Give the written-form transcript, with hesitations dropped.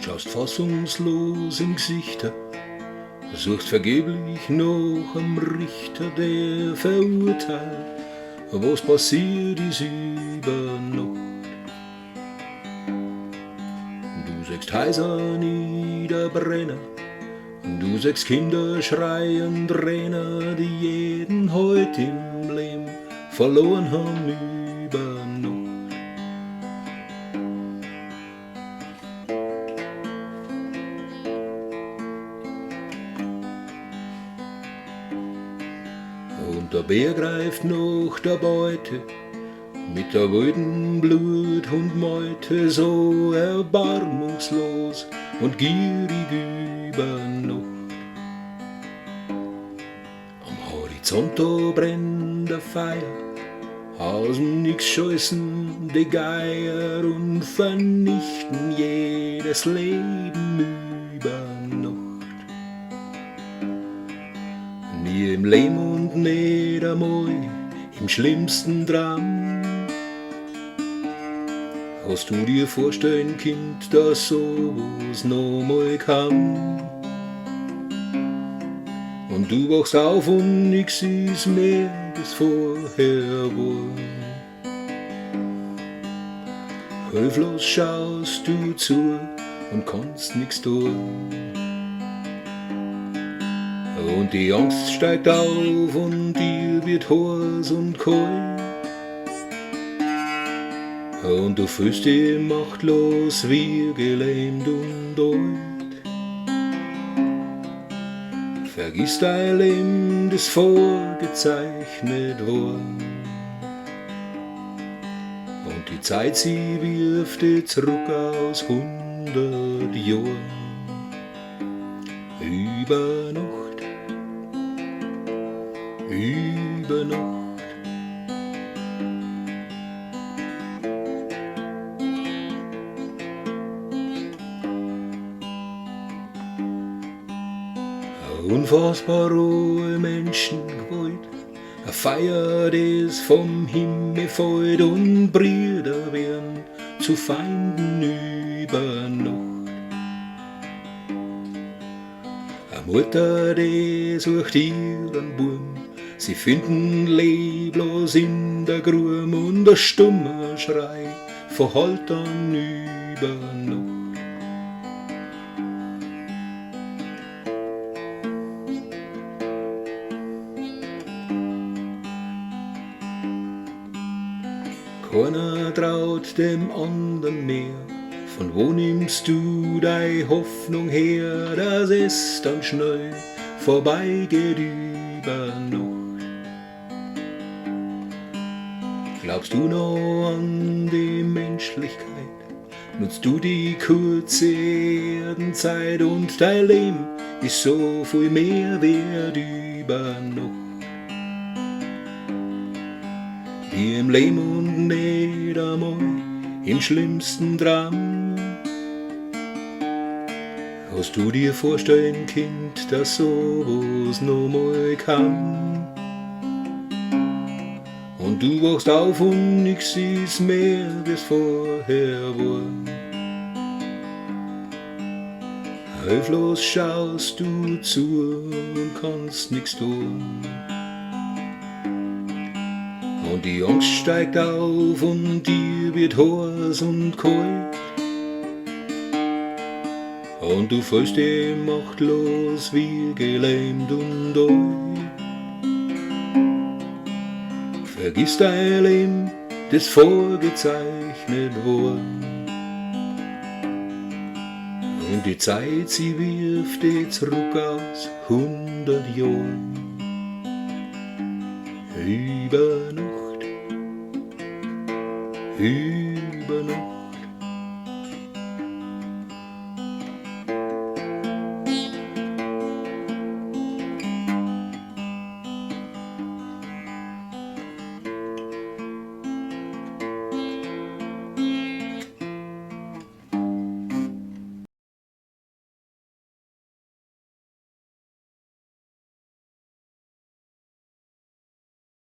Du schaust fassungslos in Gesichter, suchst vergeblich nach am Richter, der verurteilt. Was passiert ist über Nacht. Du siehst Häuser niederbrennen, du siehst Kinder schreien, Trainer, die jeden heut im Leben verloren haben über Nacht. Und der Bär greift nach der Beute, mit der wilden Blut und Meute, so erbarmungslos und gierig über Nacht. Am Horizont da brennt der Feier, außen nix scheußen die Geier und vernichten jedes Leben über Nacht. Nie im Leben und nicht einmal im schlimmsten Traum hast du dir vorstellen, Kind, dass sowas noch mal kam. Und du wachst auf und nix ist mehr, das vorher war. Hilflos schaust du zu und kannst nix tun. Und die Angst steigt auf und dir wird heiß und kalt. Und du fühlst dich machtlos wie gelähmt und alt. Vergiss dein Leben, das vorgezeichnet war. Und die Zeit, sie wirft dich zurück aus 100 Jahren. Über Nacht, über Nacht. Unfassbar rohe Menschengewalt, eine Feier, das vom Himmel fällt, und Brüder werden zu Feinden über Nacht. Eine Mutter, die sucht ihren Buben, sie finden leblos in der Grube, und ein stummer Schrei verhallt dann über Nacht. Keiner traut dem anderen mehr. Von wo nimmst du deine Hoffnung her, dass es dann schnell vorbeigeht über Nacht? Glaubst du noch an die Menschlichkeit? Nutzt du die kurze Erdenzeit und dein Leben ist so viel mehr wert über Nacht? Wie im Leben und nicht einmal im schlimmsten Traum. Hast du dir vorstellen, Kind, dass sowas noch mal kam? Und du wachst auf und nix ist mehr, wie's vorher war. Hilflos schaust du zu und kannst nix tun. Und die Angst steigt auf und dir wird heiß und kalt. Und du fühlst dich machtlos wie gelähmt und alt. Vergiss dein Leben, das vorgezeichnet war. Und die Zeit, sie wirft dich zurück aus 100 Jahren. Über Nacht, über Nacht.